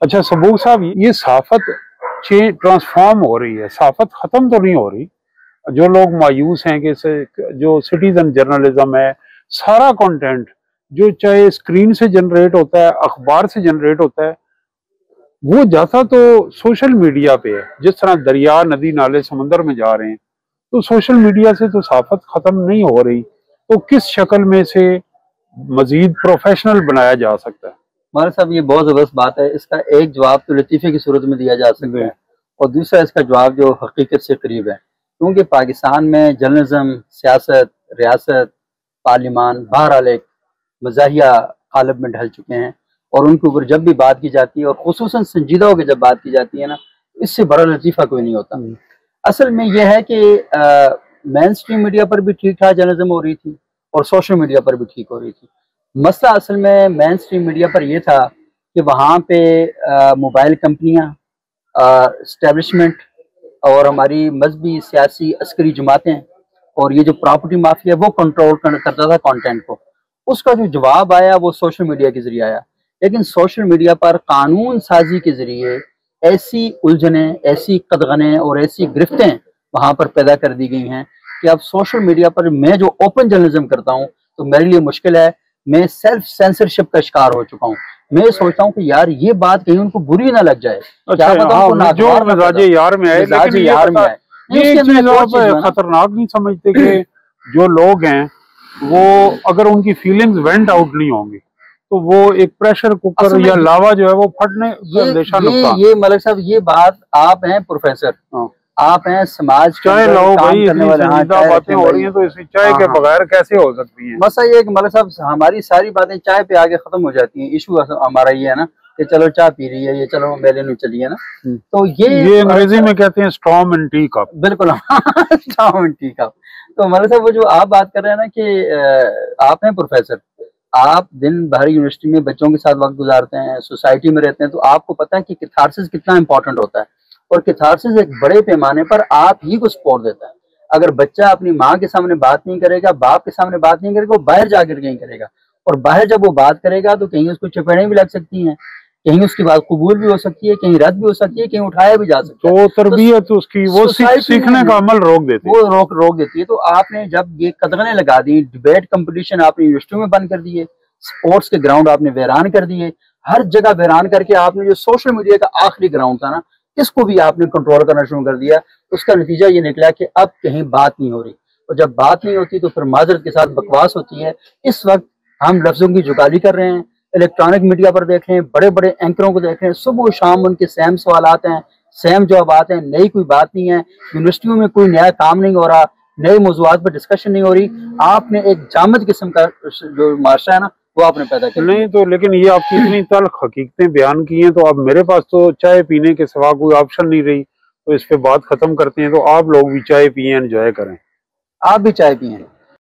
अच्छा सबूर साहब, ये सहाफत ट्रांसफॉर्म हो रही है, सहाफत खत्म तो नहीं हो रही। जो लोग मायूस हैं कि जो सिटीजन जर्नलिज्म है, सारा कंटेंट जो चाहे स्क्रीन से जनरेट होता है, अखबार से जनरेट होता है, वो जाता तो सोशल मीडिया पे है। जिस तरह दरिया, नदी, नाले समंदर में जा रहे हैं, तो सोशल मीडिया से तो सहाफत खत्म नहीं हो रही। तो किस शक्ल में से मजीद प्रोफेशनल बनाया जा सकता है? हमारे साहब ये बहुत ज़बरदस्त बात है। इसका एक जवाब तो लतीफ़े की सूरत में दिया जा सकता है, और दूसरा इसका जवाब जो हकीकत से करीब है। क्योंकि पाकिस्तान में जर्नलिज्म, सियासत, रियासत, पार्लिमान बहरहाल एक मज़ाहिया कालब में ढल चुके हैं, और उनके ऊपर जब भी बात की जाती है, और खुसूसन संजीदा होकर जब बात की जाती है ना, इससे बड़ा लतीफ़ा कोई नहीं होता। असल में यह है कि मेन स्ट्रीम मीडिया पर भी ठीक ठाक जर्नलिज्म हो रही थी, और सोशल मीडिया पर भी ठीक हो रही थी। मसला असल में मेन स्ट्रीम मीडिया पर यह था कि वहाँ पे मोबाइल कंपनियाँ, इस्टेब्लिशमेंट, और हमारी मजहबी, सियासी, अस्करी जमातें, और ये जो प्रॉपर्टी माफिया वो कंट्रोल करता था कंटेंट को। उसका जो जवाब आया वो सोशल मीडिया के जरिए आया। लेकिन सोशल मीडिया पर कानून साजी के जरिए ऐसी उलझने, ऐसी कदगने और ऐसी गिरफ्तें वहाँ पर पैदा कर दी गई हैं कि अब सोशल मीडिया पर मैं जो ओपन जर्नलिज्म करता हूँ तो मेरे लिए मुश्किल है। मैं सेल्फ सेंसरशिप का शिकार हो चुका हूँ। मैं सोचता हूँ कि यार ये बात कहीं उनको बुरी ना लग जाए। अच्छा, जो मिजाजे यार में आए, लेकिन ये चीज आप खतरनाक नहीं समझते कि जो लोग हैं वो अगर उनकी फीलिंग्स वेंट आउट नहीं होंगी तो वो एक प्रेशर कुकर या लावा जो है वो फटने का अंदेशा नुकसान। ये मलिक साहब, ये बात आप हैं प्रोफेसर, आप हैं समाज चाय लाओ भाई, इतनी संजीदा बातें हो रही हैं तो इसी चाय के बगैर कैसे हो सकती हैं? बस ये मलिक साहब, हमारी सारी बातें चाय पे आगे खत्म हो जाती हैं। इशू हमारा ये है ना कि चलो चाय पी रही है, ये चलो मेले में चलिए ना। तो ये अंग्रेजी में कहते हैं स्ट्रॉन्ग एंड टी कप। बिल्कुल स्ट्रॉन्ग एंड टी कप। तो मलिक साहब, वो जो आप बात कर रहे हैं ना कि आप हैं प्रोफेसर, आप दिन भर यूनिवर्सिटी में बच्चों के साथ वक्त गुजारते हैं, सोसाइटी में रहते हैं, तो आपको पता है कि कैथारसिस कितना इंपॉर्टेंट होता है। और कैथारसिस एक बड़े पैमाने पर आप ही को सपोर्ट देता है। अगर बच्चा अपनी माँ के सामने बात नहीं करेगा, बाप के सामने बात नहीं करेगा, वो बाहर जाकर कहीं करेगा, और बाहर जब वो बात करेगा तो कहीं उसको चपेड़ें भी लग सकती हैं, कहीं उसकी बात कबूल भी हो सकती है, कहीं रद्द भी हो सकती है, कहीं उठाया भी जा सकता है। तो तरबियत उसकी वो सीखने का अमल रोक देती है, वो रोक देती है। तो आपने जब ये कदगने लगा दी, डिबेट कंपटीशन आपने यूनिवर्सिटी में बंद कर दिए, स्पोर्ट्स के ग्राउंड आपने वीरान कर दिए, हर जगह वीरान करके आपने जो सोशल मीडिया का आखिरी ग्राउंड था ना, इसको भी आपने कंट्रोल करना शुरू कर दिया। उसका नतीजा ये निकला कि अब कहीं बात नहीं हो रही, और जब बात नहीं होती तो फिर माजरत के साथ बकवास होती है। इस वक्त हम लफ्जों की जुगाली कर रहे हैं। इलेक्ट्रॉनिक मीडिया पर देख रहे हैं, बड़े बड़े एंकरों को देख रहे हैं, सुबह शाम उनके सेम सवाल आते हैं, सेम जवाब आते हैं, नई कोई बात नहीं है। यूनिवर्सिटियों में कोई नया काम नहीं हो रहा, नए मौजूआत पर डिस्कशन नहीं हो रही। आपने एक जामद किस्म का जो माशरा है ना वो आपने पैदा किया। नहीं तो लेकिन ये आपकी इतनी तल्ख हकीकतें बयान की हैं, तो अब मेरे पास तो चाय पीने के सिवा कोई ऑप्शन नहीं रही, तो इस पे बात खत्म करते हैं। तो आप लोग भी चाय पिए, एंजॉय करें। आप भी चाय पिए।